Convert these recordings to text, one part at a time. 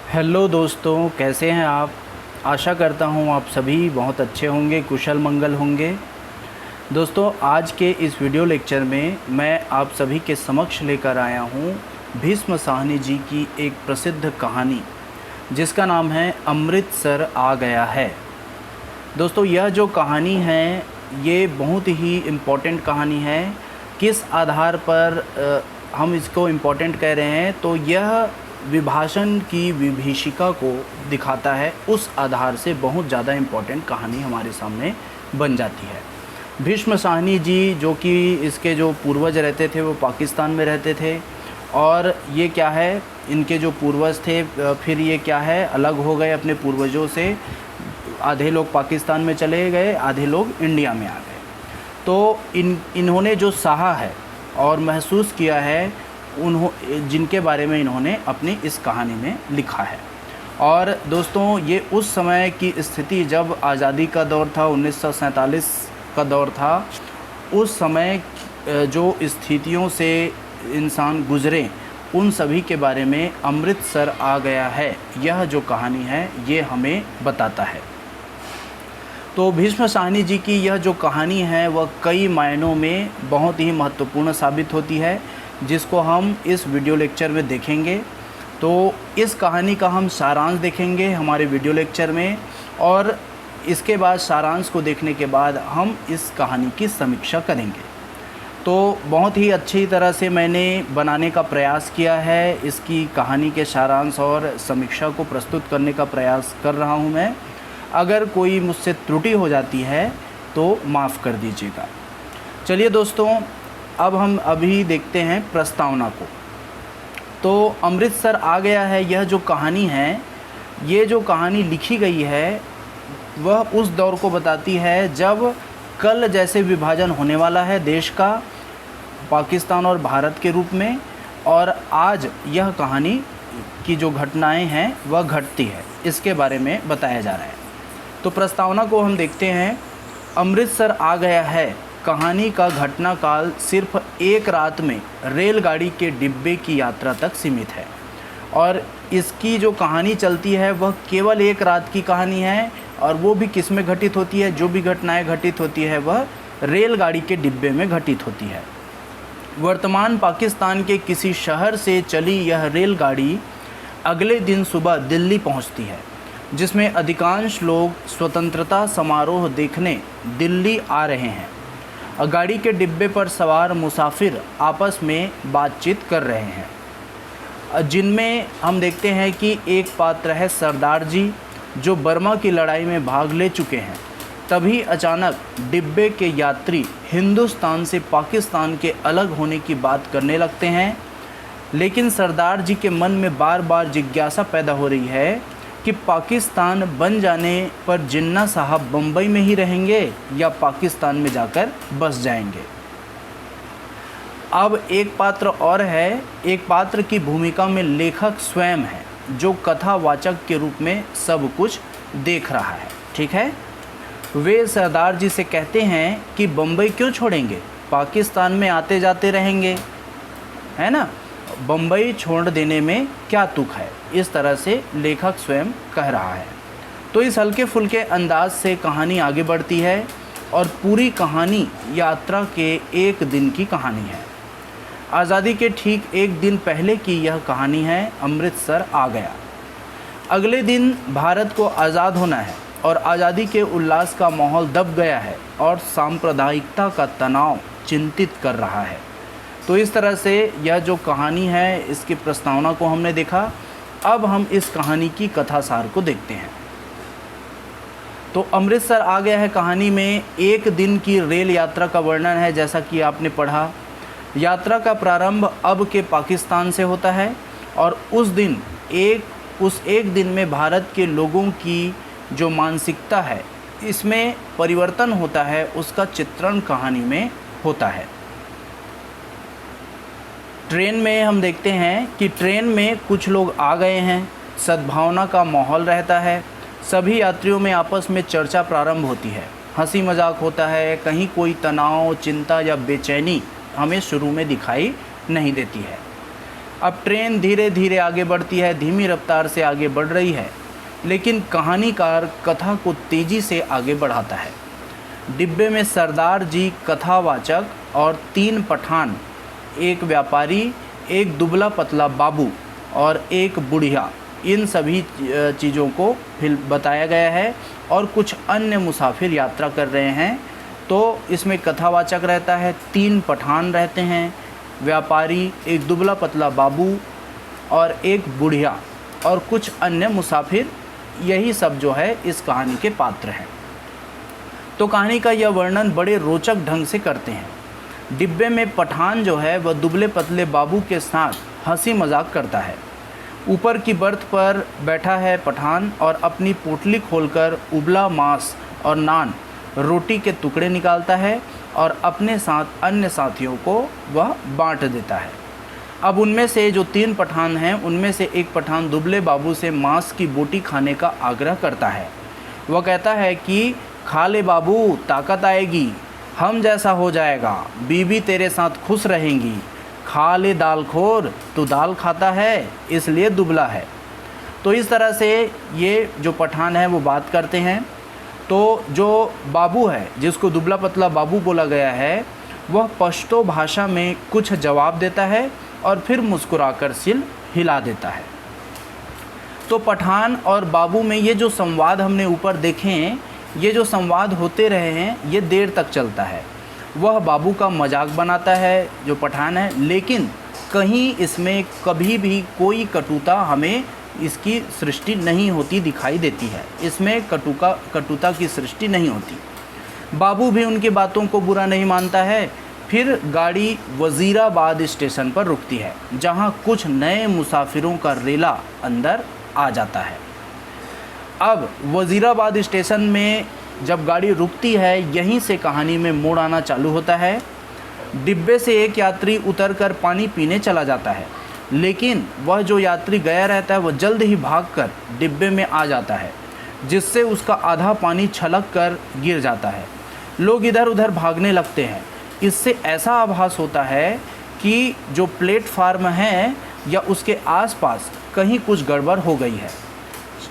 Hello दोस्तों, कैसे हैं आप। आशा करता हूं आप सभी बहुत अच्छे होंगे, कुशल मंगल होंगे। दोस्तों, आज के इस वीडियो लेक्चर में मैं आप सभी के समक्ष लेकर आया हूं भीष्म साहनी जी की एक प्रसिद्ध कहानी जिसका नाम है अमृतसर आ गया है। दोस्तों, यह जो कहानी है ये बहुत ही इम्पोर्टेंट कहानी है। किस आधार पर हम इसको इम्पोर्टेंट कह रहे हैं, तो यह विभाजन की विभीषिका को दिखाता है। उस आधार से बहुत ज़्यादा इम्पोर्टेंट कहानी हमारे सामने बन जाती है। भीष्म साहनी जी जो कि इसके जो पूर्वज रहते थे वो पाकिस्तान में रहते थे, और ये क्या है, इनके जो पूर्वज थे फिर ये क्या है, अलग हो गए अपने पूर्वजों से। आधे लोग पाकिस्तान में चले गए, आधे लोग इंडिया में आ गए। तो इन्होंने जो सहा है और महसूस किया है, जिनके बारे में इन्होंने अपनी इस कहानी में लिखा है। और दोस्तों, ये उस समय की स्थिति जब आज़ादी का दौर था, 1947 का दौर था। उस समय जो स्थितियों से इंसान गुज़रे उन सभी के बारे में अमृतसर आ गया है, यह जो कहानी है ये हमें बताता है। तो भीष्म साहनी जी की यह जो कहानी है वह कई मायनों में बहुत ही महत्वपूर्ण साबित होती है, जिसको हम इस वीडियो लेक्चर में देखेंगे। तो इस कहानी का हम सारांश देखेंगे हमारे वीडियो लेक्चर में, और इसके बाद सारांश को देखने के बाद हम इस कहानी की समीक्षा करेंगे। तो बहुत ही अच्छी तरह से मैंने बनाने का प्रयास किया है, इसकी कहानी के सारांश और समीक्षा को प्रस्तुत करने का प्रयास कर रहा हूँ मैं। अगर कोई मुझसे त्रुटि हो जाती है तो माफ़ कर दीजिएगा। चलिए दोस्तों, अब हम अभी देखते हैं प्रस्तावना को। तो अमृतसर आ गया है, यह जो कहानी है, ये जो कहानी लिखी गई है वह उस दौर को बताती है जब कल जैसे विभाजन होने वाला है देश का, पाकिस्तान और भारत के रूप में, और आज यह कहानी की जो घटनाएं हैं वह घटती है, इसके बारे में बताया जा रहा है। तो प्रस्तावना को हम देखते हैं। अमृतसर आ गया है कहानी का घटना काल सिर्फ एक रात में रेलगाड़ी के डिब्बे की यात्रा तक सीमित है, और इसकी जो कहानी चलती है वह केवल एक रात की कहानी है, और वो भी किस में घटित होती है, जो भी घटनाएं घटित होती है वह रेलगाड़ी के डिब्बे में घटित होती है। वर्तमान पाकिस्तान के किसी शहर से चली यह रेलगाड़ी अगले दिन सुबह दिल्ली पहुंचती है, जिसमें अधिकांश लोग स्वतंत्रता समारोह देखने दिल्ली आ रहे हैं। गाड़ी के डिब्बे पर सवार मुसाफिर आपस में बातचीत कर रहे हैं, जिनमें हम देखते हैं कि एक पात्र है सरदार जी, जो बर्मा की लड़ाई में भाग ले चुके हैं। तभी अचानक डिब्बे के यात्री हिंदुस्तान से पाकिस्तान के अलग होने की बात करने लगते हैं, लेकिन सरदार जी के मन में बार बार जिज्ञासा पैदा हो रही है कि पाकिस्तान बन जाने पर जिन्ना साहब बम्बई में ही रहेंगे या पाकिस्तान में जाकर बस जाएंगे। अब एक पात्र और है, एक पात्र की भूमिका में लेखक स्वयं है, जो कथावाचक के रूप में सब कुछ देख रहा है। ठीक है, वे सरदार जी से कहते हैं कि बम्बई क्यों छोड़ेंगे, पाकिस्तान में आते जाते रहेंगे, है ना, बम्बई छोड़ देने में क्या तुक है, इस तरह से लेखक स्वयं कह रहा है। तो इस हल्के फुल्के अंदाज से कहानी आगे बढ़ती है, और पूरी कहानी यात्रा के एक दिन की कहानी है। आज़ादी के ठीक एक दिन पहले की यह कहानी है। अमृतसर आ गया। अगले दिन भारत को आज़ाद होना है, और आज़ादी के उल्लास का माहौल दब गया है, और सांप्रदायिकता का तनाव चिंतित कर रहा है। तो इस तरह से यह जो कहानी है, इसकी प्रस्तावना को हमने देखा। अब हम इस कहानी की कथासार को देखते हैं। तो अमृतसर आ गया है कहानी में एक दिन की रेल यात्रा का वर्णन है, जैसा कि आपने पढ़ा। यात्रा का प्रारंभ अब के पाकिस्तान से होता है, और उस एक दिन में भारत के लोगों की जो मानसिकता है इसमें परिवर्तन होता है, उसका चित्रण कहानी में होता है। ट्रेन में हम देखते हैं कि ट्रेन में कुछ लोग आ गए हैं, सद्भावना का माहौल रहता है, सभी यात्रियों में आपस में चर्चा प्रारंभ होती है, हंसी मजाक होता है, कहीं कोई तनाव, चिंता या बेचैनी हमें शुरू में दिखाई नहीं देती है। अब ट्रेन धीरे धीरे आगे बढ़ती है, धीमी रफ्तार से आगे बढ़ रही है, लेकिन कहानीकार कथा को तेज़ी से आगे बढ़ाता है। डिब्बे में सरदार जी कथावाचक और 3 पठान, एक व्यापारी, एक दुबला पतला बाबू और एक बुढ़िया, इन सभी चीज़ों को बताया गया है। और कुछ अन्य मुसाफिर यात्रा कर रहे हैं। तो इसमें कथावाचक रहता है, 3 पठान रहते हैं, व्यापारी, एक दुबला पतला बाबू और एक बुढ़िया और कुछ अन्य मुसाफिर। यही सब जो है इस कहानी के पात्र हैं। तो कहानी का यह वर्णन बड़े रोचक ढंग से करते हैं। डिब्बे में पठान जो है वह दुबले पतले बाबू के साथ हंसी मजाक करता है। ऊपर की बर्थ पर बैठा है पठान और अपनी पोटली खोलकर उबला मांस और नान, रोटी के टुकड़े निकालता है और अपने साथ अन्य साथियों को वह बांट देता है। अब उनमें से जो 3 पठान हैं, उनमें से एक पठान दुबले बाबू से मांस की बोटी खाने का आग्रह करता है। वह कहता है कि खा ले बाबू, ताकत आएगी, हम जैसा हो जाएगा, बीवी तेरे साथ खुश रहेंगी। खा ले दाल खोर, तू दाल खाता है इसलिए दुबला है। तो इस तरह से ये जो पठान है वो बात करते हैं। तो जो बाबू है, जिसको दुबला पतला बाबू बोला गया है, वह पश्तो भाषा में कुछ जवाब देता है और फिर मुस्कुराकर सिर हिला देता है। तो पठान और बाबू में ये जो संवाद हमने ऊपर देखे हैं, ये जो संवाद होते रहे हैं, ये देर तक चलता है। वह बाबू का मजाक बनाता है जो पठान है, लेकिन कहीं इसमें कभी भी कोई कटुता हमें इसकी सृष्टि नहीं होती दिखाई देती है। इसमें कटुता की सृष्टि नहीं होती। बाबू भी उनकी बातों को बुरा नहीं मानता है। फिर गाड़ी वज़ीराबाद स्टेशन पर रुकती है, जहां कुछ नए मुसाफिरों का रेला अंदर आ जाता है। अब वज़ीराबाद स्टेशन में जब गाड़ी रुकती है, यहीं से कहानी में मोड़ आना चालू होता है। डिब्बे से एक यात्री उतरकर पानी पीने चला जाता है, लेकिन वह जो यात्री गया रहता है वह जल्द ही भागकर डिब्बे में आ जाता है, जिससे उसका आधा पानी छलक कर गिर जाता है। लोग इधर उधर भागने लगते हैं। इससे ऐसा आभास होता है कि जो प्लेटफार्म है या उसके आसपास कहीं कुछ गड़बड़ हो गई है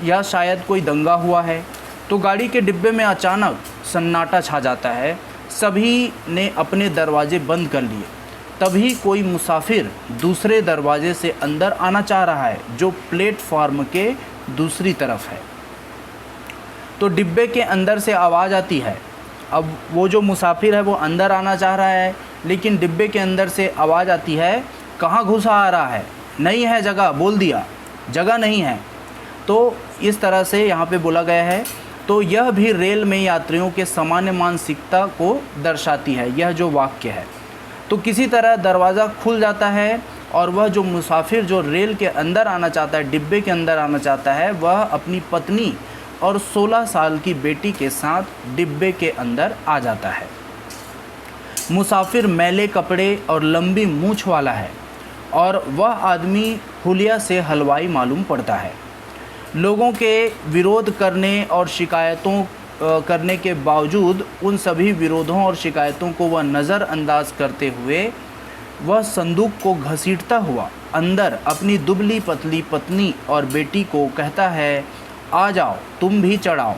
या शायद कोई दंगा हुआ है। तो गाड़ी के डिब्बे में अचानक सन्नाटा छा जाता है। सभी ने अपने दरवाजे बंद कर लिए। तभी कोई मुसाफिर दूसरे दरवाजे से अंदर आना चाह रहा है, जो प्लेटफार्म के दूसरी तरफ है। तो डिब्बे के अंदर से आवाज़ आती है। अब वो जो मुसाफिर है वो अंदर आना चाह रहा है, लेकिन डिब्बे के अंदर से आवाज़ आती है, कहाँ घुसा आ रहा है, नहीं है जगह, बोल दिया जगह नहीं है। तो इस तरह से यहाँ पे बोला गया है। तो यह भी रेल में यात्रियों के सामान्य मानसिकता को दर्शाती है, यह जो वाक्य है। तो किसी तरह दरवाज़ा खुल जाता है और वह जो मुसाफिर जो रेल के अंदर आना चाहता है, डिब्बे के अंदर आना चाहता है, वह अपनी पत्नी और 16 साल की बेटी के साथ डिब्बे के अंदर आ जाता है। मुसाफिर मैले कपड़े और लंबी मूंछ वाला है और वह आदमी हुलिया से हलवाई मालूम पड़ता है। लोगों के विरोध करने और शिकायतों करने के बावजूद उन सभी विरोधों और शिकायतों को वह नज़रअंदाज करते हुए वह संदूक को घसीटता हुआ अंदर अपनी दुबली पतली पत्नी और बेटी को कहता है, आ जाओ तुम भी चढ़ाओ।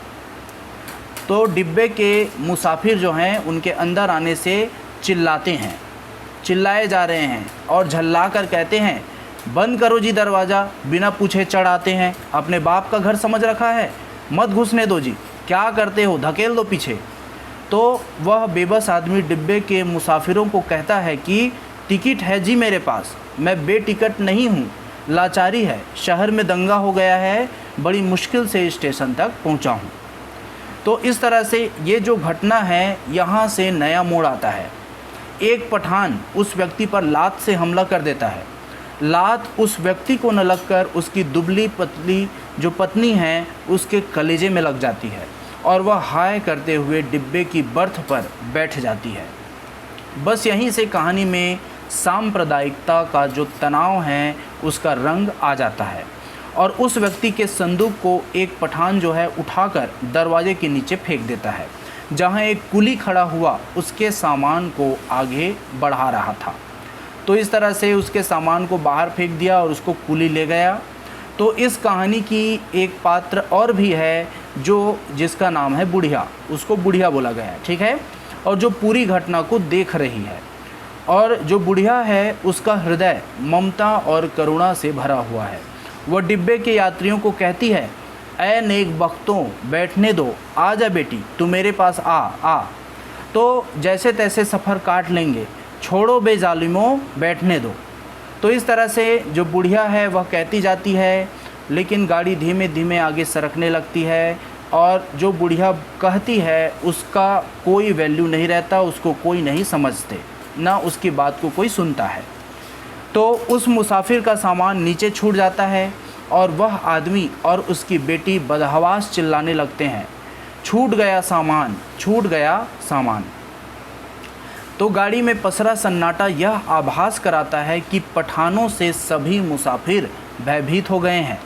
तो डिब्बे के मुसाफिर जो हैं उनके अंदर आने से चिल्लाते हैं, चिल्लाए जा रहे हैं और झल्ला कर कहते हैं, बंद करो जी दरवाज़ा, बिना पूछे चढ़ आते हैं, अपने बाप का घर समझ रखा है, मत घुसने दो जी, क्या करते हो, धकेल दो पीछे। तो वह बेबस आदमी डिब्बे के मुसाफिरों को कहता है कि टिकट है जी मेरे पास, मैं बेटिकट नहीं हूँ, लाचारी है, शहर में दंगा हो गया है, बड़ी मुश्किल से स्टेशन तक पहुँचा हूँ। तो इस तरह से ये जो घटना है, यहाँ से नया मोड़ आता है। एक पठान उस व्यक्ति पर लात से हमला कर देता है। लात उस व्यक्ति को न लगकर उसकी दुबली पतली जो पत्नी है उसके कलेजे में लग जाती है और वह हाय करते हुए डिब्बे की बर्थ पर बैठ जाती है। बस यहीं से कहानी में सांप्रदायिकता का जो तनाव है उसका रंग आ जाता है और उस व्यक्ति के संदूक को एक पठान जो है उठाकर दरवाजे के नीचे फेंक देता है, जहां एक कुली खड़ा हुआ उसके सामान को आगे बढ़ा रहा था। तो इस तरह से उसके सामान को बाहर फेंक दिया और उसको कुली ले गया। तो इस कहानी की एक पात्र और भी है जिसका नाम है बुढ़िया, उसको बुढ़िया बोला गया है, ठीक है, और जो पूरी घटना को देख रही है। और जो बुढ़िया है उसका हृदय ममता और करुणा से भरा हुआ है। वह डिब्बे के यात्रियों को कहती है, ऐ नेक बख्तों बैठने दो, आ जा बेटी, तू मेरे पास आ। तो जैसे तैसे सफ़र काट लेंगे, छोड़ो बे जालिमों बैठने दो। तो इस तरह से जो बुढ़िया है वह कहती जाती है, लेकिन गाड़ी धीमे धीमे आगे सरकने लगती है और जो बुढ़िया कहती है उसका कोई वैल्यू नहीं रहता, उसको कोई नहीं समझते, ना उसकी बात को कोई सुनता है। तो उस मुसाफिर का सामान नीचे छूट जाता है और वह आदमी और उसकी बेटी बदहवास चिल्लाने लगते हैं, छूट गया सामान, छूट गया सामान। तो गाड़ी में पसरा सन्नाटा यह आभास कराता है कि पठानों से सभी मुसाफिर भयभीत हो गए हैं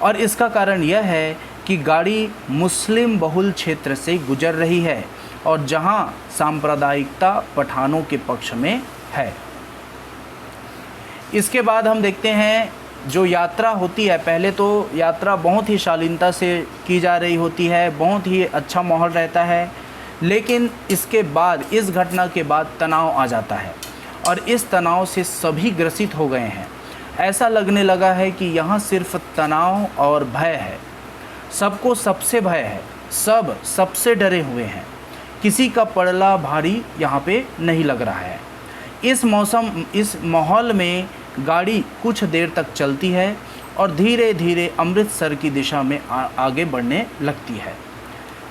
और इसका कारण यह है कि गाड़ी मुस्लिम बहुल क्षेत्र से गुजर रही है और जहां सांप्रदायिकता पठानों के पक्ष में है। इसके बाद हम देखते हैं जो यात्रा होती है, पहले तो यात्रा बहुत ही शालीनता से की जा रही होती है, बहुत ही अच्छा माहौल रहता है, लेकिन इसके बाद, इस घटना के बाद तनाव आ जाता है और इस तनाव से सभी ग्रसित हो गए हैं। ऐसा लगने लगा है कि यहाँ सिर्फ तनाव और भय है, सबको सबसे भय है, सब सबसे डरे हुए हैं, किसी का पड़ला भारी यहाँ पे नहीं लग रहा है। इस माहौल में गाड़ी कुछ देर तक चलती है और धीरे धीरे अमृतसर की दिशा में आगे बढ़ने लगती है।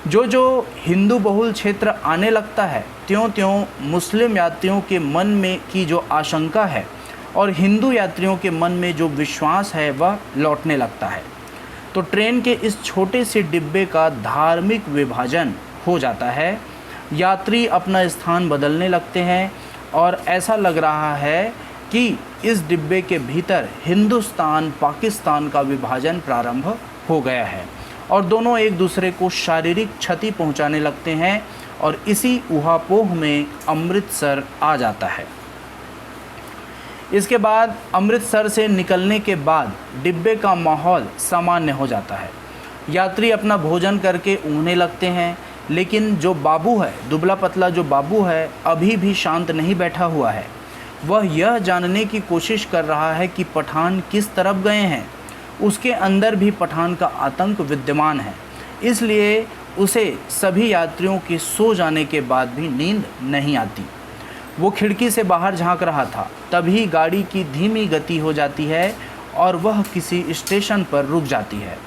जो हिंदू बहुल क्षेत्र आने लगता है, त्यों त्यों मुस्लिम यात्रियों के मन में की जो आशंका है और हिंदू यात्रियों के मन में जो विश्वास है वह लौटने लगता है। तो ट्रेन के इस छोटे से डिब्बे का धार्मिक विभाजन हो जाता है, यात्री अपना स्थान बदलने लगते हैं और ऐसा लग रहा है कि इस डिब्बे के भीतर हिंदुस्तान पाकिस्तान का विभाजन प्रारंभ हो गया है और दोनों एक दूसरे को शारीरिक क्षति पहुंचाने लगते हैं और इसी ऊहापोह में अमृतसर आ जाता है। इसके बाद अमृतसर से निकलने के बाद डिब्बे का माहौल सामान्य हो जाता है, यात्री अपना भोजन करके ऊँघने लगते हैं, लेकिन जो बाबू है, दुबला पतला जो बाबू है, अभी भी शांत नहीं बैठा हुआ है। वह यह जानने की कोशिश कर रहा है कि पठान किस तरफ गए हैं। उसके अंदर भी पठान का आतंक विद्यमान है, इसलिए उसे सभी यात्रियों के सो जाने के बाद भी नींद नहीं आती। वो खिड़की से बाहर झांक रहा था, तभी गाड़ी की धीमी गति हो जाती है और वह किसी स्टेशन पर रुक जाती है।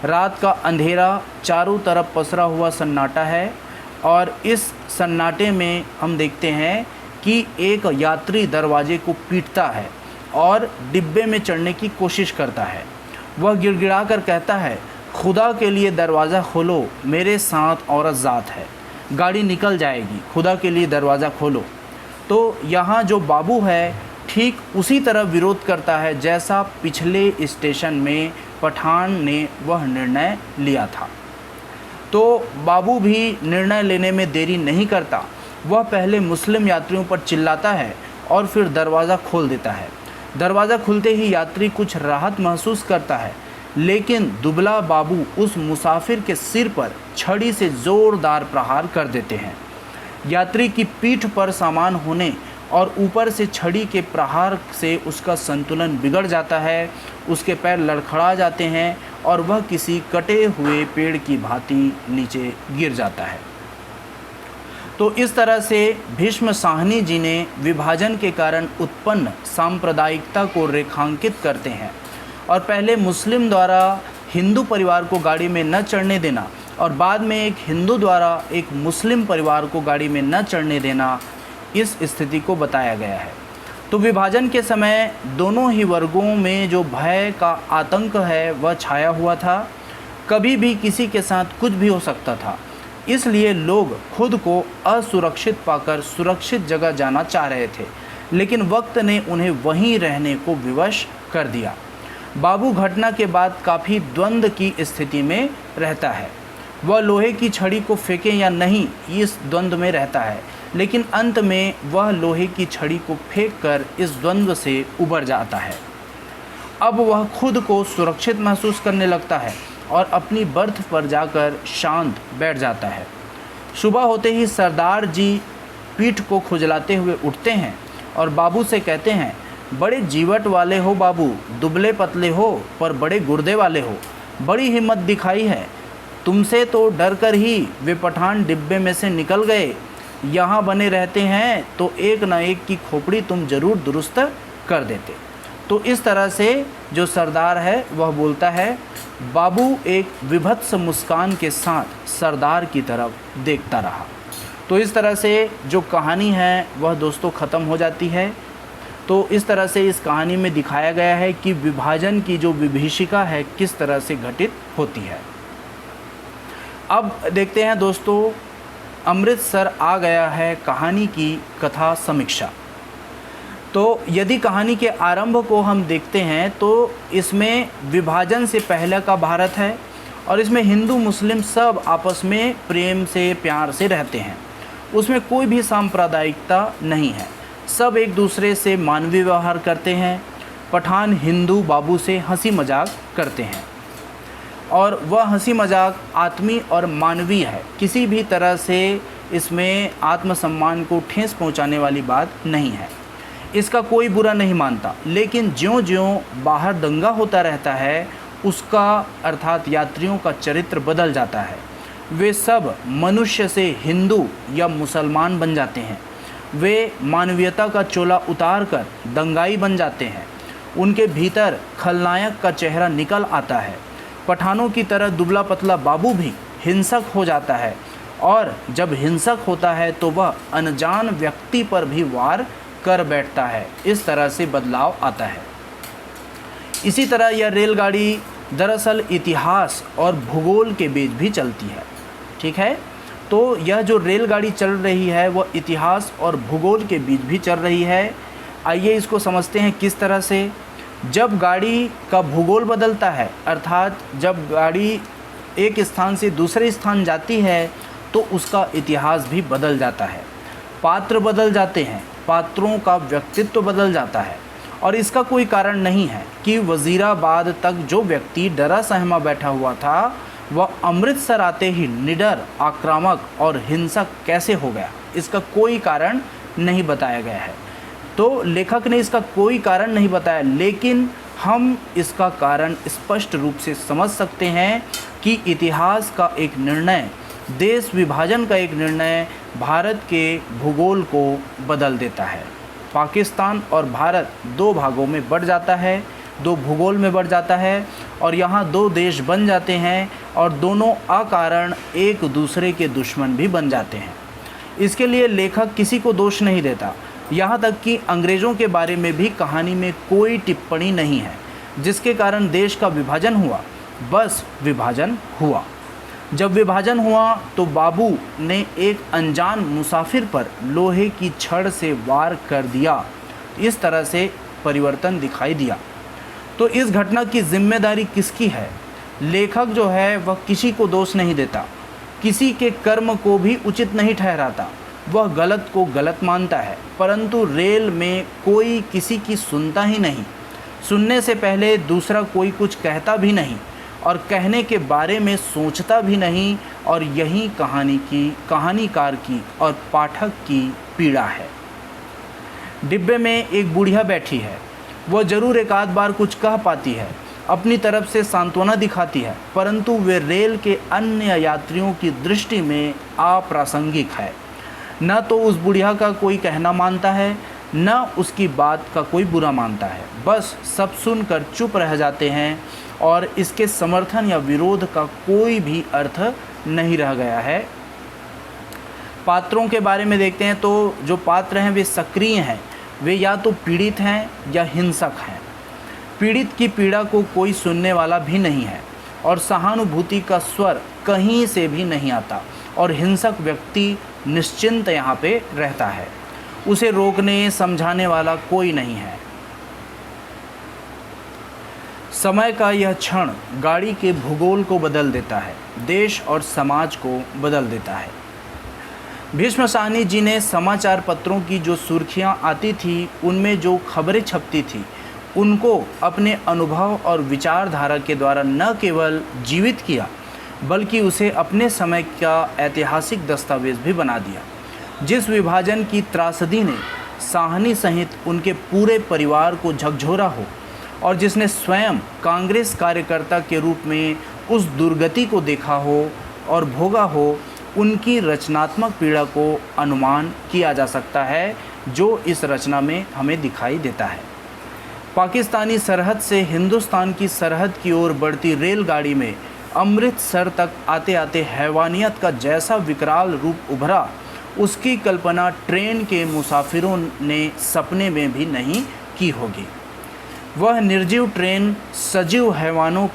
रात का अंधेरा, चारों तरफ पसरा हुआ सन्नाटा है और इस सन्नाटे में हम देखते हैं कि एक यात्री दरवाजे को पीटता है और डिब्बे में चढ़ने की कोशिश करता है। वह गिड़गिड़ा कर कहता है, खुदा के लिए दरवाज़ा खोलो, मेरे साथ औरत ज़ात है, गाड़ी निकल जाएगी, खुदा के लिए दरवाज़ा खोलो। तो यहाँ जो बाबू है ठीक उसी तरह विरोध करता है जैसा पिछले स्टेशन में पठान ने वह निर्णय लिया था। तो बाबू भी निर्णय लेने में देरी नहीं करता, वह पहले मुस्लिम यात्रियों पर चिल्लाता है और फिर दरवाज़ा खोल देता है। दरवाज़ा खुलते ही यात्री कुछ राहत महसूस करता है, लेकिन दुबला बाबू उस मुसाफिर के सिर पर छड़ी से ज़ोरदार प्रहार कर देते हैं। यात्री की पीठ पर सामान होने और ऊपर से छड़ी के प्रहार से उसका संतुलन बिगड़ जाता है, उसके पैर लड़खड़ा जाते हैं और वह किसी कटे हुए पेड़ की भांति नीचे गिर जाता है। तो इस तरह से भीष्म साहनी जी ने विभाजन के कारण उत्पन्न सांप्रदायिकता को रेखांकित करते हैं और पहले मुस्लिम द्वारा हिंदू परिवार को गाड़ी में न चढ़ने देना और बाद में एक हिंदू द्वारा एक मुस्लिम परिवार को गाड़ी में न चढ़ने देना, इस स्थिति को बताया गया है। तो विभाजन के समय दोनों ही वर्गों में जो भय का आतंक है वह छाया हुआ था, कभी भी किसी के साथ कुछ भी हो सकता था, इसलिए लोग खुद को असुरक्षित पाकर सुरक्षित जगह जाना चाह रहे थे, लेकिन वक्त ने उन्हें वहीं रहने को विवश कर दिया। बाबू घटना के बाद काफ़ी द्वंद्व की स्थिति में रहता है, वह लोहे की छड़ी को फेंके या नहीं इस द्वंद्व में रहता है, लेकिन अंत में वह लोहे की छड़ी को फेंककर इस द्वंद्व से उबर जाता है। अब वह खुद को सुरक्षित महसूस करने लगता है और अपनी बर्थ पर जाकर शांत बैठ जाता है। सुबह होते ही सरदार जी पीठ को खुजलाते हुए उठते हैं और बाबू से कहते हैं, बड़े जीवट वाले हो बाबू, दुबले पतले हो पर बड़े गुर्दे वाले हो, बड़ी हिम्मत दिखाई है। तुमसे तो डर कर ही वे पठान डिब्बे में से निकल गए। यहाँ बने रहते हैं तो एक न एक की खोपड़ी तुम जरूर दुरुस्त कर देते। तो इस तरह से जो सरदार है वह बोलता है। बाबू एक विभत्स मुस्कान के साथ सरदार की तरफ देखता रहा। तो इस तरह से जो कहानी है वह दोस्तों ख़त्म हो जाती है। तो इस तरह से इस कहानी में दिखाया गया है कि विभाजन की जो विभीषिका है किस तरह से घटित होती है। अब देखते हैं दोस्तों, अमृतसर आ गया है कहानी की कथा समीक्षा। तो यदि कहानी के आरंभ को हम देखते हैं तो इसमें विभाजन से पहले का भारत है और इसमें हिंदू मुस्लिम सब आपस में प्रेम से प्यार से रहते हैं। उसमें कोई भी सांप्रदायिकता नहीं है, सब एक दूसरे से मानवीय व्यवहार करते हैं। पठान हिंदू बाबू से हंसी मजाक करते हैं और वह हंसी मजाक आत्मीय और मानवीय है। किसी भी तरह से इसमें आत्मसम्मान को ठेस पहुंचाने वाली बात नहीं है। इसका कोई बुरा नहीं मानता, लेकिन ज्यों-ज्यों बाहर दंगा होता रहता है उसका अर्थात यात्रियों का चरित्र बदल जाता है। वे सब मनुष्य से हिंदू या मुसलमान बन जाते हैं। वे मानवीयता का चोला उतार कर दंगाई बन जाते हैं। उनके भीतर खलनायक का चेहरा निकल आता है। पठानों की तरह दुबला पतला बाबू भी हिंसक हो जाता है और जब हिंसक होता है तो वह अनजान व्यक्ति पर भी वार कर बैठता है। इस तरह से बदलाव आता है। इसी तरह यह रेलगाड़ी दरअसल इतिहास और भूगोल के बीच भी चलती है। ठीक है, तो यह जो रेलगाड़ी चल रही है वह इतिहास और भूगोल के बीच भी चल रही है। आइए इसको समझते हैं किस तरह से। जब गाड़ी का भूगोल बदलता है, अर्थात जब गाड़ी एक स्थान से दूसरे स्थान जाती है तो उसका इतिहास भी बदल जाता है। पात्र बदल जाते हैं, पात्रों का व्यक्तित्व बदल जाता है। और इसका कोई कारण नहीं है कि वज़ीराबाद तक जो व्यक्ति डरा सहमा बैठा हुआ था वह अमृतसर आते ही निडर, आक्रामक और हिंसक कैसे हो गया। इसका कोई कारण नहीं बताया गया है। तो लेखक ने इसका कोई कारण नहीं बताया, लेकिन हम इसका कारण स्पष्ट रूप से समझ सकते हैं कि इतिहास का एक निर्णय, देश विभाजन का एक निर्णय भारत के भूगोल को बदल देता है। पाकिस्तान और भारत दो भागों में बढ़ जाता है, दो भूगोल में बढ़ जाता है और यहाँ दो देश बन जाते हैं और दोनों अकारण एक दूसरे के दुश्मन भी बन जाते हैं। इसके लिए लेखक किसी को दोष नहीं देता। यहाँ तक कि अंग्रेज़ों के बारे में भी कहानी में कोई टिप्पणी नहीं है, जिसके कारण देश का विभाजन हुआ। बस विभाजन हुआ। जब विभाजन हुआ तो बाबू ने एक अनजान मुसाफिर पर लोहे की छड़ से वार कर दिया। इस तरह से परिवर्तन दिखाई दिया। तो इस घटना की जिम्मेदारी किसकी है? लेखक जो है वह किसी को दोष नहीं देता, किसी के कर्म को भी उचित नहीं ठहराता। वह गलत को गलत मानता है, परंतु रेल में कोई किसी की सुनता ही नहीं। सुनने से पहले दूसरा कोई कुछ कहता भी नहीं और कहने के बारे में सोचता भी नहीं। और यही कहानीकार की और पाठक की पीड़ा है। डिब्बे में एक बुढ़िया बैठी है। वह ज़रूर एक आध बार कुछ कह पाती है, अपनी तरफ से सांत्वना दिखाती है, परंतु वे रेल के अन्य यात्रियों की दृष्टि में अप्रासंगिक है। न तो उस बुढ़िया का कोई कहना मानता है, न उसकी बात का कोई बुरा मानता है। बस सब सुनकर चुप रह जाते हैं और इसके समर्थन या विरोध का कोई भी अर्थ नहीं रह गया है। पात्रों के बारे में देखते हैं तो जो पात्र हैं वे सक्रिय हैं। वे या तो पीड़ित हैं या हिंसक हैं। पीड़ित की पीड़ा को कोई सुनने वाला भी नहीं है और सहानुभूति का स्वर कहीं से भी नहीं आता और हिंसक व्यक्ति निश्चिंत यहाँ पे रहता है। उसे रोकने समझाने वाला कोई नहीं है। समय का यह क्षण गाड़ी के भूगोल को बदल देता है, देश और समाज को बदल देता है। भीष्म साहनी जी ने समाचार पत्रों की जो सुर्खियां आती थी, उनमें जो खबरें छपती थी, उनको अपने अनुभव और विचारधारा के द्वारा न केवल जीवित किया, बल्कि उसे अपने समय का ऐतिहासिक दस्तावेज भी बना दिया। जिस विभाजन की त्रासदी ने साहनी सहित उनके पूरे परिवार को झकझोरा हो और जिसने स्वयं कांग्रेस कार्यकर्ता के रूप में उस दुर्गति को देखा हो और भोगा हो, उनकी रचनात्मक पीड़ा को अनुमान किया जा सकता है, जो इस रचना में हमें दिखाई देता है। पाकिस्तानी सरहद से हिंदुस्तान की सरहद की ओर बढ़ती रेलगाड़ी में अमृतसर तक आते आते हैवानियत का जैसा विकराल रूप उभरा, उसकी कल्पना ट्रेन के मुसाफिरों ने सपने में भी नहीं की होगी। वह निर्जीव ट्रेन सजीव हैवानों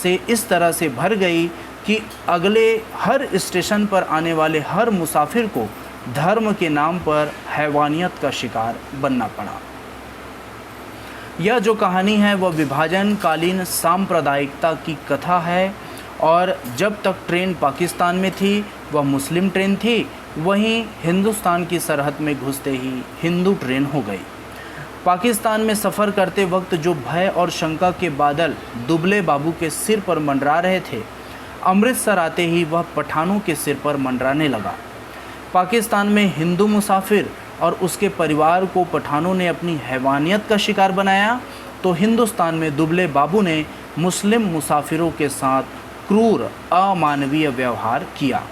से इस तरह से भर गई कि अगले हर स्टेशन पर आने वाले हर मुसाफिर को धर्म के नाम पर हैवानियत का शिकार बनना पड़ा। यह जो कहानी है वह विभाजन कालीन सांप्रदायिकता की कथा है, और जब तक ट्रेन पाकिस्तान में थी वह मुस्लिम ट्रेन थी, वहीं हिंदुस्तान की सरहद में घुसते ही हिंदू ट्रेन हो गई। पाकिस्तान में सफ़र करते वक्त जो भय और शंका के बादल दुबले बाबू के सिर पर मंडरा रहे थे, अमृतसर आते ही वह पठानों के सिर पर मंडराने लगा। पाकिस्तान में हिंदू मुसाफिर और उसके परिवार को पठानों ने अपनी हैवानियत का शिकार बनाया, तो हिंदुस्तान में दुबले बाबू ने मुस्लिम मुसाफिरों के साथ क्रूर अमानवीय व्यवहार किया।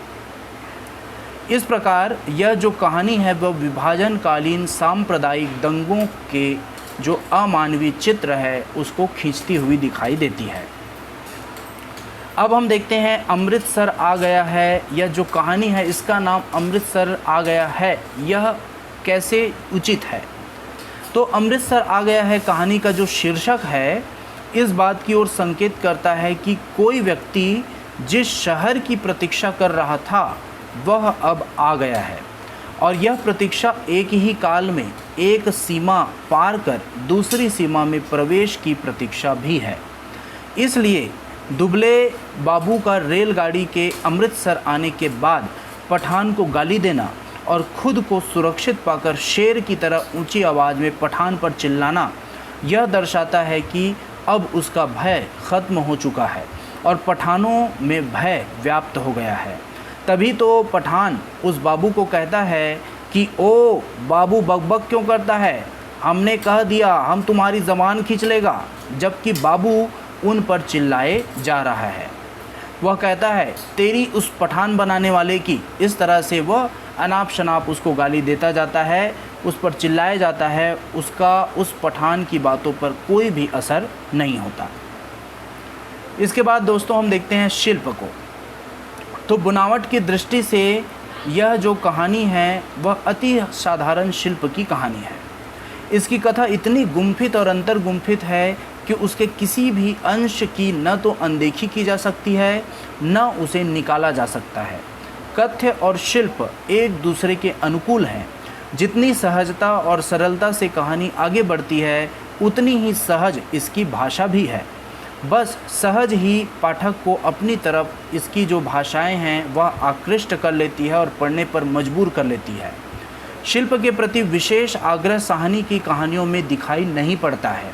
इस प्रकार यह जो कहानी है वह विभाजनकालीन सांप्रदायिक दंगों के जो अमानवीय चित्र है उसको खींचती हुई दिखाई देती है। अब हम देखते हैं अमृतसर आ गया है। यह जो कहानी है इसका नाम अमृतसर आ गया है, यह कैसे उचित है? तो अमृतसर आ गया है कहानी का जो शीर्षक है इस बात की ओर संकेत करता है कि कोई व्यक्ति जिस शहर की प्रतीक्षा कर रहा था वह अब आ गया है, और यह प्रतीक्षा एक ही काल में एक सीमा पार कर दूसरी सीमा में प्रवेश की प्रतीक्षा भी है। इसलिए दुबले बाबू का रेलगाड़ी के अमृतसर आने के बाद पठान को गाली देना और खुद को सुरक्षित पाकर शेर की तरह ऊंची आवाज़ में पठान पर चिल्लाना, यह दर्शाता है कि अब उसका भय ख़त्म हो चुका है और पठानों में भय व्याप्त हो गया है। तभी तो पठान उस बाबू को कहता है कि ओ बाबू बकबक क्यों करता है, हमने कह दिया हम तुम्हारी ज़बान खींच लेगा, जबकि बाबू उन पर चिल्लाए जा रहा है। वह कहता है तेरी उस पठान बनाने वाले की। इस तरह से वह अनाप शनाप उसको गाली देता जाता है, उस पर चिल्लाया जाता है, उसका उस पठान की बातों पर कोई भी असर नहीं होता। इसके बाद दोस्तों हम देखते हैं शिल्प को। तो बनावट की दृष्टि से यह जो कहानी है वह अति साधारण शिल्प की कहानी है। इसकी कथा इतनी गुम्फित और अंतर्गुम्फित है कि उसके किसी भी अंश की न तो अनदेखी की जा सकती है न उसे निकाला जा सकता है। कथ्य और शिल्प एक दूसरे के अनुकूल हैं। जितनी सहजता और सरलता से कहानी आगे बढ़ती है उतनी ही सहज इसकी भाषा भी है। बस सहज ही पाठक को अपनी तरफ इसकी जो भाषाएं हैं वह आकृष्ट कर लेती है और पढ़ने पर मजबूर कर लेती है। शिल्प के प्रति विशेष आग्रह साहनी की कहानियों में दिखाई नहीं पड़ता है,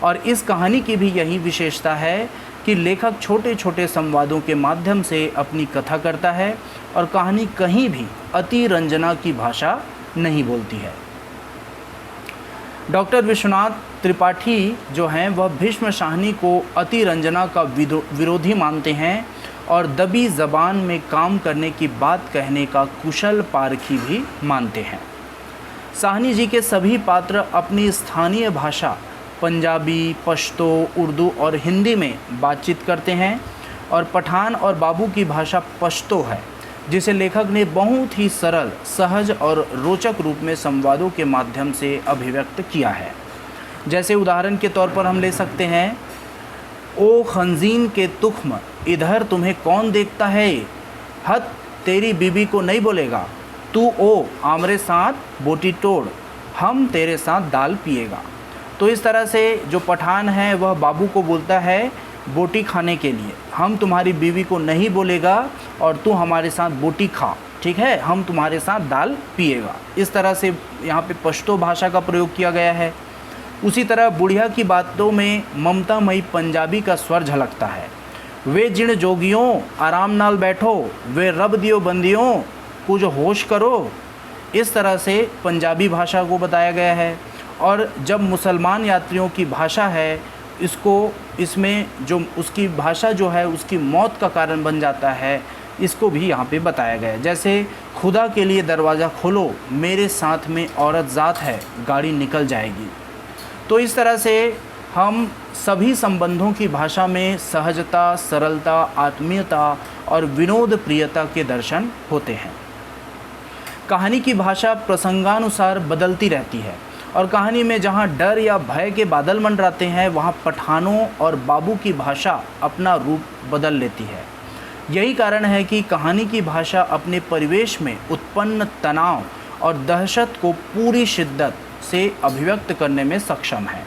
और इस कहानी की भी यही विशेषता है कि लेखक छोटे छोटे संवादों के माध्यम से अपनी कथा करता है और कहानी कहीं भी अति रंजना की भाषा नहीं बोलती है। डॉक्टर विश्वनाथ त्रिपाठी जो हैं वह भीष्म साहनी को अति रंजना का विरोधी मानते हैं और दबी ज़बान में काम करने की बात कहने का कुशल पारखी भी मानते हैं। साहनी जी के सभी पात्र अपनी स्थानीय भाषा पंजाबी, पश्तो, उर्दू और हिंदी में बातचीत करते हैं, और पठान और बाबू की भाषा पश्तो है जिसे लेखक ने बहुत ही सरल, सहज और रोचक रूप में संवादों के माध्यम से अभिव्यक्त किया है। जैसे उदाहरण के तौर पर हम ले सकते हैं, ओ खंजीन के तुख्म इधर तुम्हें कौन देखता है, हद तेरी बीबी को नहीं बोलेगा, तू ओ आमरे साथ बोटी तोड़, हम तेरे साथ दाल पिएगा। तो इस तरह से जो पठान है वह बाबू को बोलता है बोटी खाने के लिए, हम तुम्हारी बीवी को नहीं बोलेगा और तू हमारे साथ बोटी खा, ठीक है, हम तुम्हारे साथ दाल पिएगा। इस तरह से यहाँ पे पश्तो भाषा का प्रयोग किया गया है। उसी तरह बुढ़िया की बातों में ममतामयी पंजाबी का स्वर झलकता है। वे जिण जोगियों आराम नाल बैठो, वे रब दियो बंदियों कुछ होश करो। इस तरह से पंजाबी भाषा को बताया गया है। और जब मुसलमान यात्रियों की भाषा है, इसमें जो उसकी भाषा जो है उसकी मौत का कारण बन जाता है, इसको भी यहाँ पे बताया गया है। जैसे खुदा के लिए दरवाज़ा खोलो, मेरे साथ में औरत ज़ात है, गाड़ी निकल जाएगी। तो इस तरह से हम सभी संबंधों की भाषा में सहजता, सरलता, आत्मीयता और विनोद प्रियता के दर्शन होते हैं। कहानी की भाषा प्रसंगानुसार बदलती रहती है और कहानी में जहाँ डर या भय के बादल मंडराते हैं, वहाँ पठानों और बाबू की भाषा अपना रूप बदल लेती है। यही कारण है कि कहानी की भाषा अपने परिवेश में उत्पन्न तनाव और दहशत को पूरी शिद्दत से अभिव्यक्त करने में सक्षम है।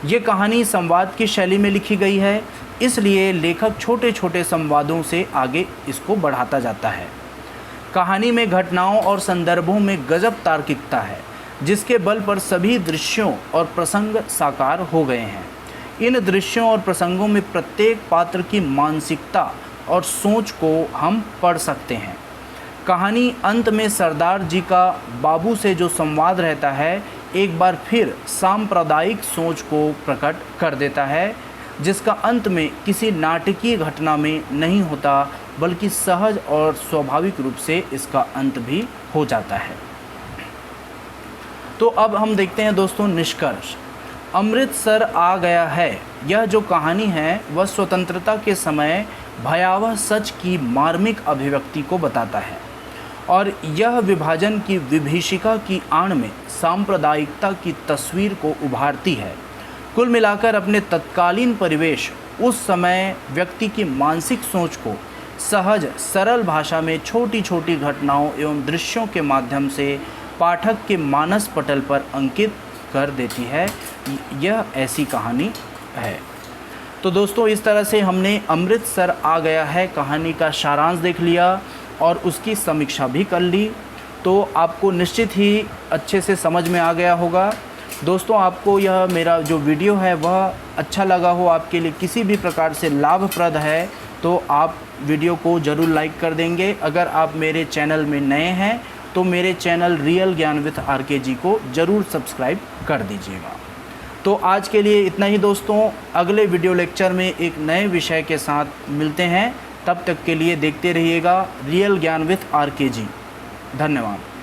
ये कहानी संवाद की शैली में लिखी गई है, इसलिए लेखक छोटे छोटे संवादों से आगे इसको बढ़ाता जाता है। कहानी में घटनाओं और संदर्भों में गजब तार्किकता है, जिसके बल पर सभी दृश्यों और प्रसंग साकार हो गए हैं। इन दृश्यों और प्रसंगों में प्रत्येक पात्र की मानसिकता और सोच को हम पढ़ सकते हैं। कहानी अंत में सरदार जी का बाबू से जो संवाद रहता है, एक बार फिर सांप्रदायिक सोच को प्रकट कर देता है, जिसका अंत में किसी नाटकीय घटना में नहीं होता, बल्कि सहज और स्वाभाविक रूप से इसका अंत भी हो जाता है। तो अब हम देखते हैं दोस्तों निष्कर्ष। अमृतसर आ गया है, यह जो कहानी है वह स्वतंत्रता के समय भयावह सच की मार्मिक अभिव्यक्ति को बताता है और यह विभाजन की विभीषिका की आड़ में सांप्रदायिकता की तस्वीर को उभारती है। कुल मिलाकर अपने तत्कालीन परिवेश, उस समय व्यक्ति की मानसिक सोच को सहज सरल भाषा में छोटी छोटी घटनाओं एवं दृश्यों के माध्यम से पाठक के मानस पटल पर अंकित कर देती है। यह ऐसी कहानी है। तो दोस्तों, इस तरह से हमने अमृतसर आ गया है कहानी का सारांश देख लिया और उसकी समीक्षा भी कर ली। तो आपको निश्चित ही अच्छे से समझ में आ गया होगा। दोस्तों, आपको यह मेरा जो वीडियो है वह अच्छा लगा हो, आपके लिए किसी भी प्रकार से लाभप्रद है, तो आप वीडियो को ज़रूर लाइक कर देंगे। अगर आप मेरे चैनल में नए हैं तो मेरे चैनल रियल ज्ञान विथ RKG को ज़रूर सब्सक्राइब कर दीजिएगा। तो आज के लिए इतना ही दोस्तों, अगले वीडियो लेक्चर में एक नए विषय के साथ मिलते हैं। तब तक के लिए देखते रहिएगा रियल ज्ञान विथ RKG। धन्यवाद।